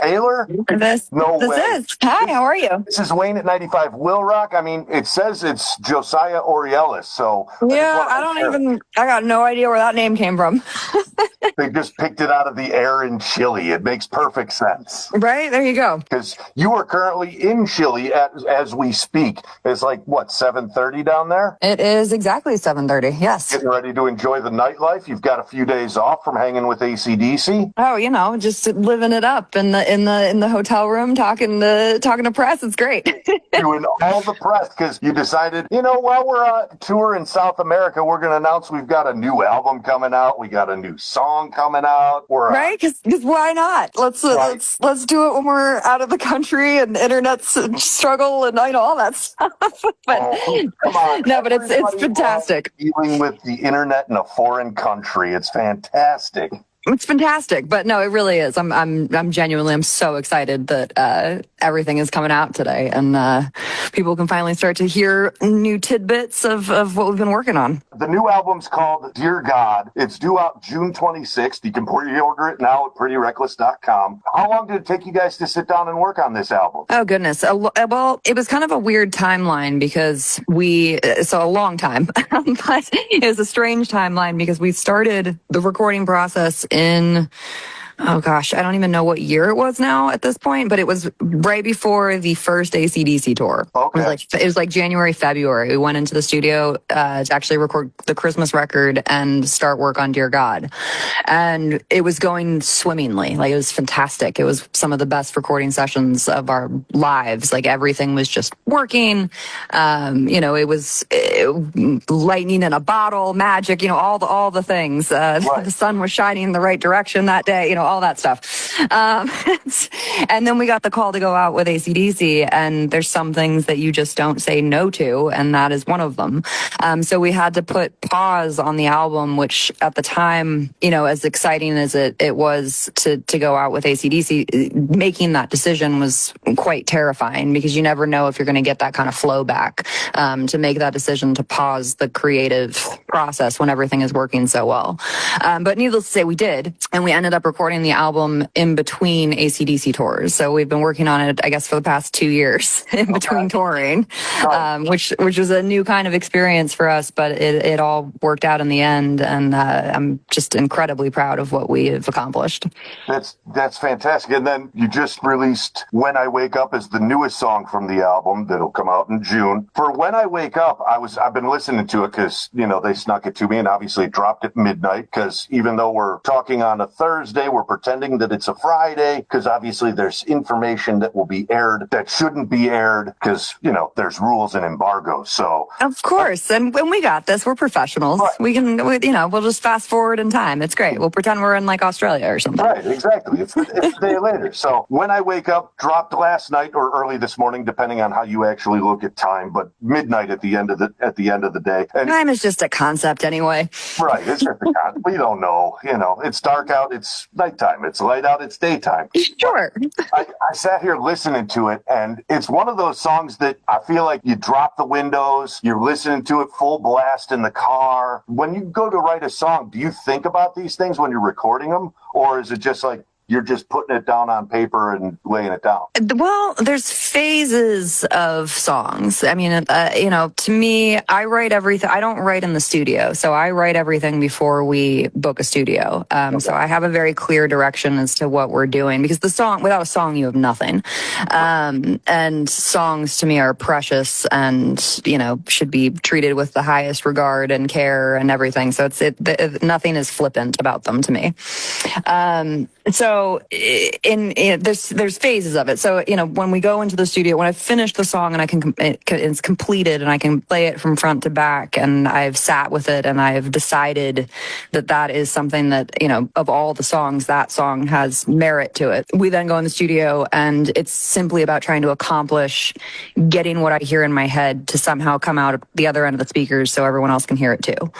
Taylor? This is. Hi, how are you? This is Wayne at 95 Will Rock. I mean, it says it's Josiah Orielis, so... Yeah, I got no idea where that name came from. They just picked it out of the air in Chile. It makes perfect sense. Right? There you go. Because you are currently in Chile as we speak. It's like, what, 7:30 down there? It is exactly 7:30, yes. Getting ready to enjoy the nightlife. You've got a few days off from hanging with AC/DC. Oh, just living it up in the hotel room, talking to press. It's great. Doing all the press because you decided, while we're on tour in South America, we're going to announce we've got a new album coming out. We got a new song coming out. Right? Because why not? Let's do it when we're out of the country and internet struggle and all that stuff. But come on. No, but it's fantastic. Dealing with the internet in a foreign country, it's fantastic. It's fantastic, but no, it really is. I'm genuinely so excited that everything is coming out today, and people can finally start to hear new tidbits of what we've been working on. The new album's called Dear God. It's due out June 26th. You can pre-order it now at prettyreckless.com. How long did it take you guys to sit down and work on this album? Oh goodness, well, it was kind of a weird timeline because a long time, but it was a strange timeline because we started the recording process in, oh gosh, I don't even know what year it was now at this point, but it was right before the first AC/DC tour. Okay. It was like January, February. We went into the studio to actually record the Christmas record and start work on Dear God. And it was going swimmingly. Like, it was fantastic. It was some of the best recording sessions of our lives. Like, everything was just working. It was lightning in a bottle, magic, all the things. Right. The sun was shining in the right direction that day, all that stuff. And then we got the call to go out with AC/DC, and there's some things that you just don't say no to, and that is one of them. So we had to put pause on the album, which at the time, as exciting as it was to go out with AC/DC, making that decision was quite terrifying because you never know if you're going to get that kind of flow back, to make that decision to pause the creative process when everything is working so well. But needless to say, we did, and we ended up recording the album in between AC/DC tours. So we've been working on it, I guess, for the past 2 years in between touring, which was a new kind of experience for us, but it all worked out in the end, and I'm just incredibly proud of what we have accomplished. That's fantastic. And then you just released When I Wake Up as the newest song from the album that'll come out in June. For When I Wake Up, I've been listening to it because, they snuck it to me, and obviously it dropped at midnight because even though we're talking on a Thursday, we're pretending that it's a Friday because obviously there's information that will be aired that shouldn't be aired because, there's rules and embargoes. So of course. And when we got this, we're professionals. Right. We'll just fast forward in time. It's great. We'll pretend we're in like Australia or something. Right. Exactly. It's a day later. So When I Wake Up dropped last night or early this morning, depending on how you actually look at time, but midnight at the end of the day. And time is just a concept anyway. Right. It's just a concept. We don't know. It's dark out. It's nighttime. It's light out. It's daytime. Sure. I sat here listening to it, and it's one of those songs that I feel like you drop the windows, you're listening to it full blast in the car. When you go to write a song, do you think about these things when you're recording them? Or is it just like you're just putting it down on paper and laying it down? Well, there's phases of songs. I mean, to me, I write everything. I don't write in the studio, so I write everything before we book a studio. Okay. So I have a very clear direction as to what we're doing because without a song, you have nothing. And songs to me are precious and, should be treated with the highest regard and care and everything. So nothing is flippant about them to me. So there's phases of it. So, when we go into the studio, when I've finished the song and it's completed and I can play it from front to back and I've sat with it and I've decided that is something that, of all the songs, that song has merit to it. We then go in the studio and it's simply about trying to accomplish getting what I hear in my head to somehow come out the other end of the speakers so everyone else can hear it too.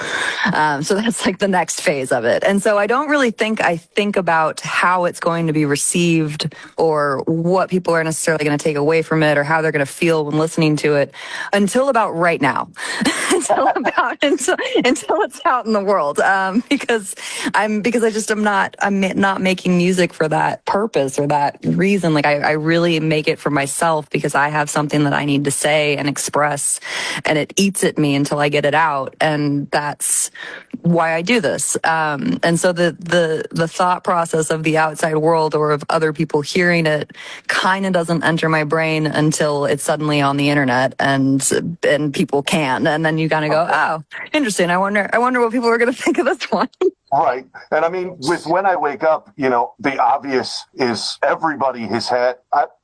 So that's like the next phase of it. And so I don't really think about how it's going to be received or what people are necessarily going to take away from it or how they're going to feel when listening to it until about right now. until it's out in the world. Because I'm not making music for that purpose or that reason. Like I really make it for myself because I have something that I need to say and express, and it eats at me until I get it out. And that's why I do this. And so the thought process of the outside world or of other people hearing it kind of doesn't enter my brain until it's suddenly on the internet and people can. And then you kind of go, oh, interesting. I wonder what people are going to think of this one. Right. And I mean, with When I Wake Up, you know, the obvious is everybody has had,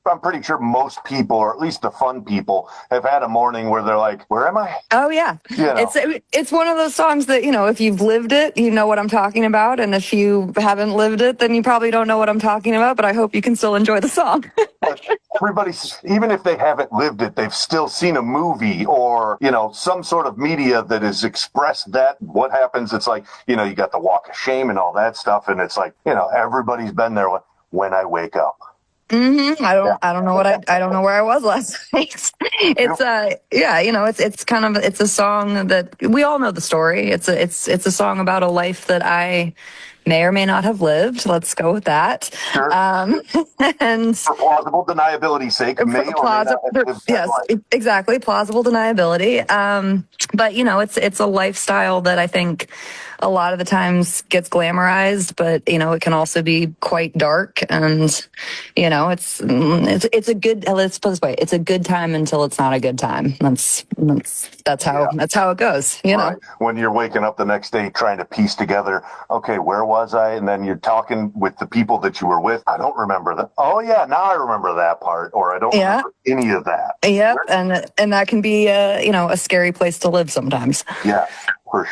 I'm pretty sure most people, or at least the fun people, have had a morning where they're like, where am I? Oh, yeah. You know. It's one of those songs that, you know, if you've lived it, you know what I'm talking about. And if you haven't lived it, then you probably don't know what I'm talking about. But I hope you can still enjoy the song. But everybody's, even if they haven't lived it, they've still seen a movie or, you know, some sort of media that has expressed that. What happens? It's like, you know, you got the walk of shame and all that stuff. And it's like, you know, everybody's been there when I wake up. Mm-hmm. I don't know I don't know where I was last night. It's yeah, you know, it's a song that we all know the story. It's a song about a life that I may or may not have lived. Let's go with that. Sure. And for plausible deniability's sake, may or may not have lived yes, exactly, plausible deniability. But you know, it's a lifestyle that I think a lot of the times gets glamorized, but you know, it can also be quite dark. And you know, it's a good. Let's put it this way: it's a good time until it's not a good time. That's how it goes. You know, when you're waking up the next day trying to piece together, okay, where was I? And then you're talking with the people that you were with. I don't remember that. Oh yeah, now I remember that part, or I don't remember any of that. Yep, and that can be you know, a scary place to live sometimes. Yeah. For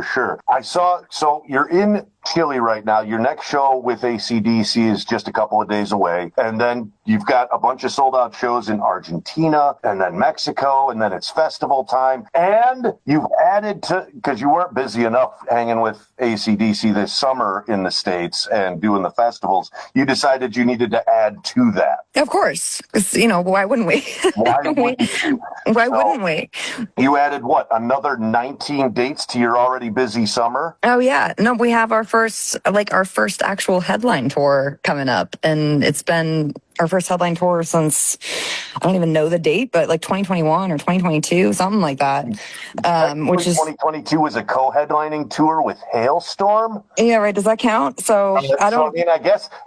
sure. I saw, so you're in Chile right now. Your next show with AC/DC is just a couple of days away. And then you've got a bunch of sold out shows in Argentina and then Mexico, and then it's festival time. And you've added to, because you weren't busy enough hanging with AC/DC this summer in the States and doing the festivals, you decided you needed to add to that. Of course. You know, why wouldn't we? Why wouldn't we? You added what, another 19 dates to your already busy summer? Oh yeah. No, we have our first actual headline tour coming up, and it's been our first headline tour since, I don't even know the date, but like 2021 or 2022, something like that. Which is 2022 was a co-headlining tour with Hailstorm. Yeah, right. Does that count? So I don't. So, I mean, I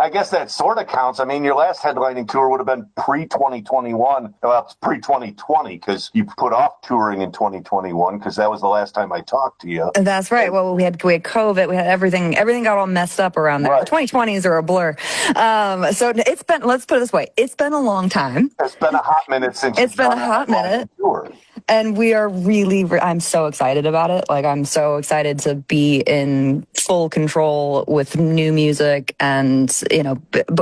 guess that sort of counts. I mean, your last headlining tour would have been pre-2021. Well, it's pre-2020 because you put off touring in 2021 because that was the last time I talked to you. That's right. Well, we had COVID. We had everything. Everything got all messed up around there. Right. The 2020s are a blur. So it's been. Let's put it this way. It's been a long time. It's been a hot minute since. It's been a hot minute. Tour. And we are I'm so excited about it. Like, I'm so excited to be in full control with new music and, you know,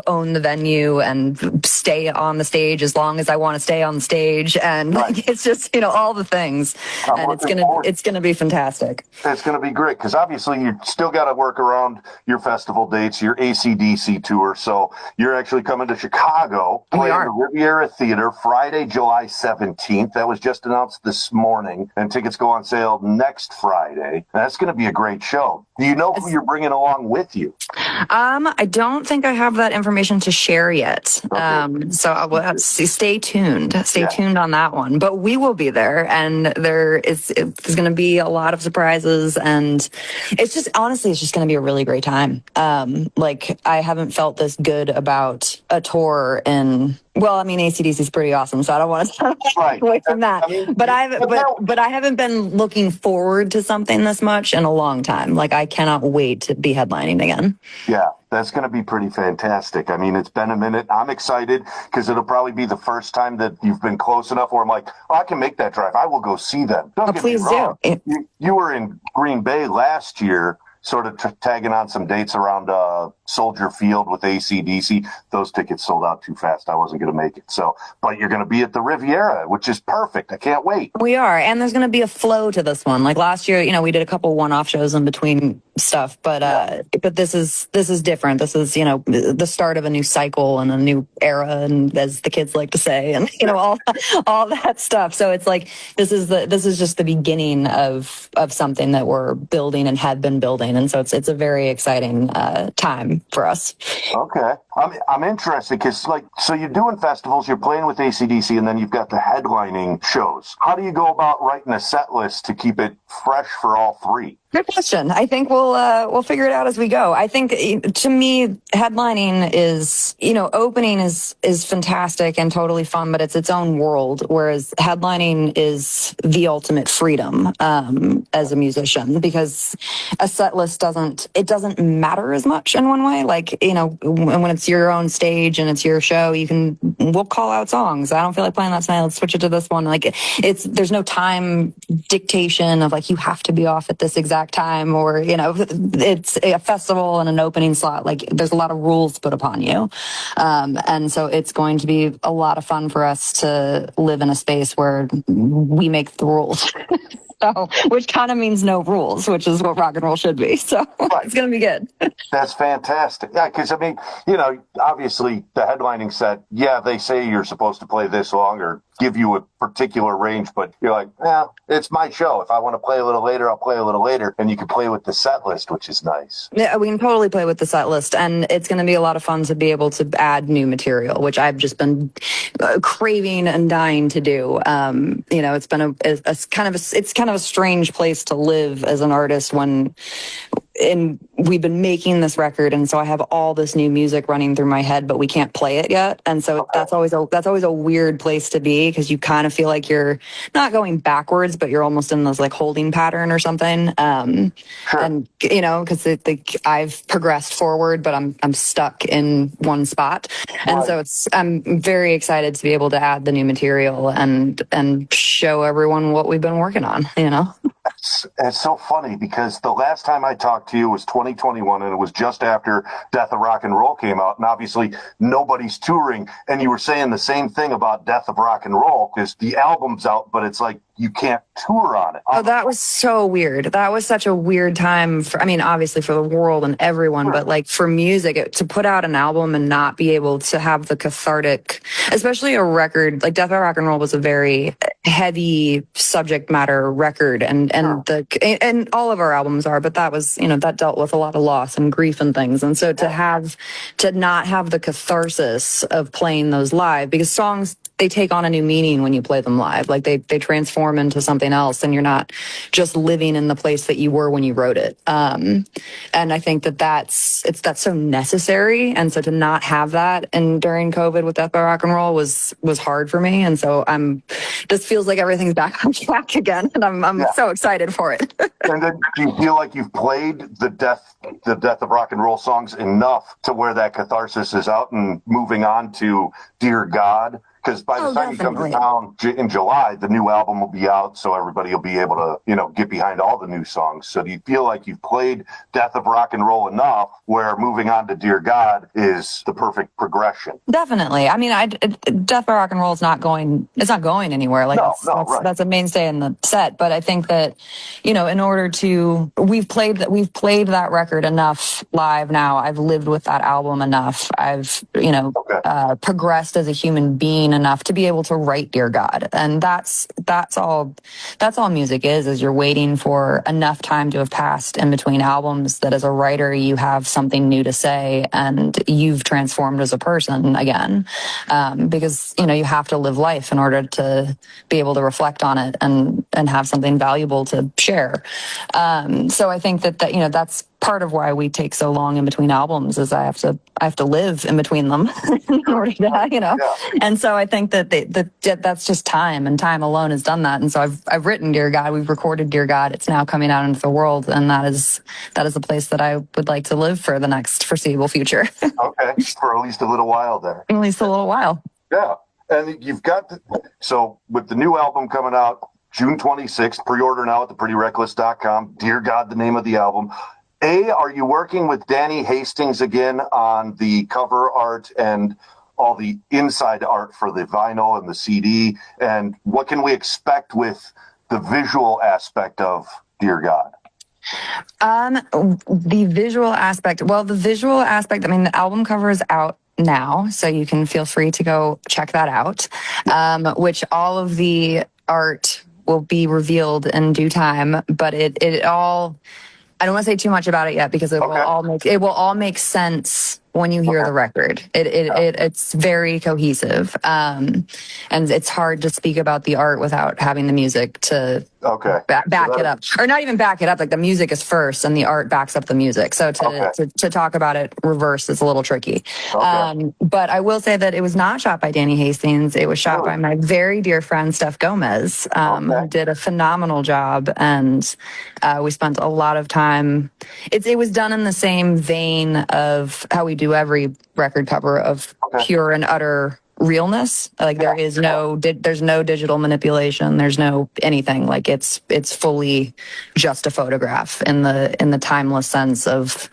own the venue and stay on the stage as long as I want to stay on the stage. And like, it's just, you know, all the things. And it's going to be fantastic. It's going to be great because obviously you still got to work around your festival dates, your AC/DC tour. So you're actually coming to Chicago, playing the Riviera Theater Friday, July 17th. That was just announced this morning, and tickets go on sale next Friday. That's going to be a great show. Do you know who you're bringing along with you? I don't think I have that information to share yet. Okay. So I'll stay tuned. Stay tuned on that one. But we will be there, and there's going to be a lot of surprises, and it's just going to be a really great time. Like, I haven't felt this good about a tour in. Well, I mean, AC/DC is pretty awesome, so I don't want to take away from that. I mean, but I haven't been looking forward to something this much in a long time. Like, I cannot wait to be headlining again. Yeah, that's going to be pretty fantastic. I mean, it's been a minute. I'm excited because it'll probably be the first time that you've been close enough where I'm like, I can make that drive. I will go see them. Don't get me wrong. You were in Green Bay last year, sort of tagging on some dates around Soldier Field with AC/DC. Those tickets sold out too fast. I wasn't going to make it. So, but you're going to be at the Riviera, which is perfect. I can't wait. We are. And there's going to be a flow to this one. Like last year, you know, we did a couple one-off shows in between stuff, but this is different. This is, the start of a new cycle and a new era, and as the kids like to say, and all that stuff. So it's like this is just the beginning of something that we're building and had been building, and so it's a very exciting time for us. Okay. I'm interested because, so you're doing festivals, you're playing with AC/DC, and then you've got the headlining shows. How do you go about writing a set list to keep it fresh for all three? Good question. I think we'll figure it out as we go. I think, to me, headlining is, opening is fantastic and totally fun, but it's its own world. Whereas headlining is the ultimate freedom as a musician, because a set list doesn't matter as much in one way. Like, when it's your own stage and it's your show, we'll call out songs. I don't feel like playing that tonight. Let's switch it to this one. Like, there's no time dictation of like, you have to be off at this exact time, or it's a festival and an opening slot. Like, there's a lot of rules put upon you, and so it's going to be a lot of fun for us to live in a space where we make the rules. So, which kind of means no rules, which is what rock and roll should be. So it's going to be good. That's fantastic. Yeah, because obviously the headlining set, they say you're supposed to play this long or give you a particular range, but you're like, it's my show. If I want to play a little later, I'll play a little later, and you can play with the set list, which is nice. Yeah, we can totally play with the set list, and it's going to be a lot of fun to be able to add new material, which I've just been craving and dying to do. It's been it's kind of a strange place to live as an artist and we've been making this record, and so I have all this new music running through my head, but we can't play it yet. And so that's always a weird place to be, because you kind of feel like you're not going backwards, but you're almost in this like holding pattern or something. Sure. And because I've progressed forward, but I'm stuck in one spot. And so I'm very excited to be able to add the new material and show everyone what we've been working on. It's so funny because the last time I talked to you was 2021, and it was just after Death of Rock and Roll came out, and obviously nobody's touring, and you were saying the same thing about Death of Rock and Roll, because the album's out, but it's like you can't tour on it. Oh, that was so weird. That was such a weird time obviously for the world and everyone, but like for music, to put out an album and not be able to have the cathartic, especially a record like Death of Rock and Roll was a very heavy subject matter record, and all of our albums are, but that was, that dealt with a lot of loss and grief and things. And so to not have the catharsis of playing those live, because songs, they take on a new meaning when you play them live. Like they transform into something else, and you're not just living in the place that you were when you wrote it. And I think that's so necessary. And so to not have that, and during COVID with Death by Rock and Roll was hard for me. And so this feels like everything's back on track again, and I'm so excited for it. And then do you feel like you've played the Death of Rock and Roll songs enough to where that catharsis is out and moving on to Dear God? Because by the time definitely. you come to town in July, the new album will be out, so everybody will be able to, get behind all the new songs. So do you feel like you've played Death of Rock and Roll enough where moving on to Dear God is the perfect progression? Definitely. I mean, Death by Rock and Roll is not going anywhere. Like that's a mainstay in the set. But I think that, in order we've played that record enough live now. I've lived with that album enough. I've, progressed as a human being enough to be able to write Dear God. And that's all music is you're waiting for enough time to have passed in between albums that as a writer, you have something new to say and you've transformed as a person again. Because, you have to live life in order to be able to reflect on it and have something valuable to share. So I think that that's part of why we take so long in between albums is I have to live in between them in order to, And so I think that that's just time, and time alone has done that. And so I've written Dear God, we've recorded Dear God. It's now coming out into the world, and that is a place that I would like to live for the next foreseeable future. Okay, for at least a little while there. At least a little while. Yeah, and you've got so with the new album coming out June 26th, pre-order now at thePrettyReckless.com. Dear God, the name of the album. Are you working with Danny Hastings again on the cover art and all the inside art for the vinyl and the CD? And what can we expect with the visual aspect of Dear God? The visual aspect. Well, the visual aspect, I mean, the album cover is out now, so you can feel free to go check that out. Which all of the art will be revealed in due time, but it all, I don't want to say too much about it yet because it will all make sense when you hear the record. It's very cohesive. And it's hard to speak about the art without having the music to back it up, or not even back it up. Like the music is first and the art backs up the music. So to talk about it reverse is a little tricky. But I will say that it was not shot by Danny Hastings. It was shot by my very dear friend, Steph Gomez, who did a phenomenal job. And we spent a lot of time. It was done in the same vein of how we do every record cover of pure and utter realness. Like there's no digital manipulation. There's no anything. Like it's fully just a photograph in the timeless sense of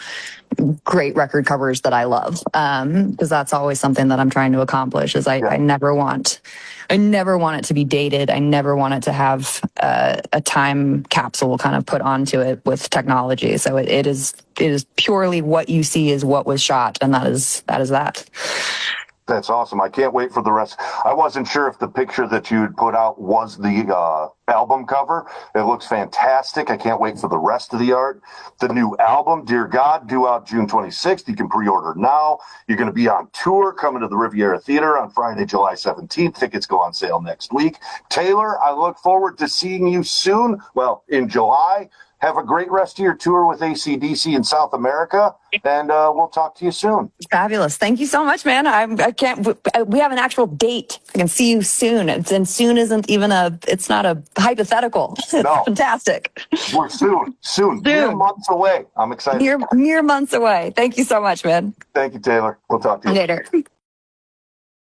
great record covers that I love. Because that's always something that I'm trying to accomplish is I never want it to be dated. I never want it to have a time capsule kind of put onto it with technology. So it is purely what you see is what was shot, and that is that. That's awesome. I can't wait for the rest. I wasn't sure if the picture that you had put out was the album cover. It looks fantastic. I can't wait for the rest of the art. The new album, Dear God, due out June 26th. You can pre-order now. You're going to be on tour, coming to the Riviera Theater on Friday, July 17th. Tickets go on sale next week. Taylor, I look forward to seeing you soon. Well, in July. Have a great rest of your tour with AC/DC in South America, and we'll talk to you soon. Fabulous. Thank you so much, man. I can't, we have an actual date. I can see you soon. And soon isn't even it's not a hypothetical. It's fantastic. We're soon. Mere months away. I'm excited. Mere months away. Thank you so much, man. Thank you, Taylor. We'll talk to you later.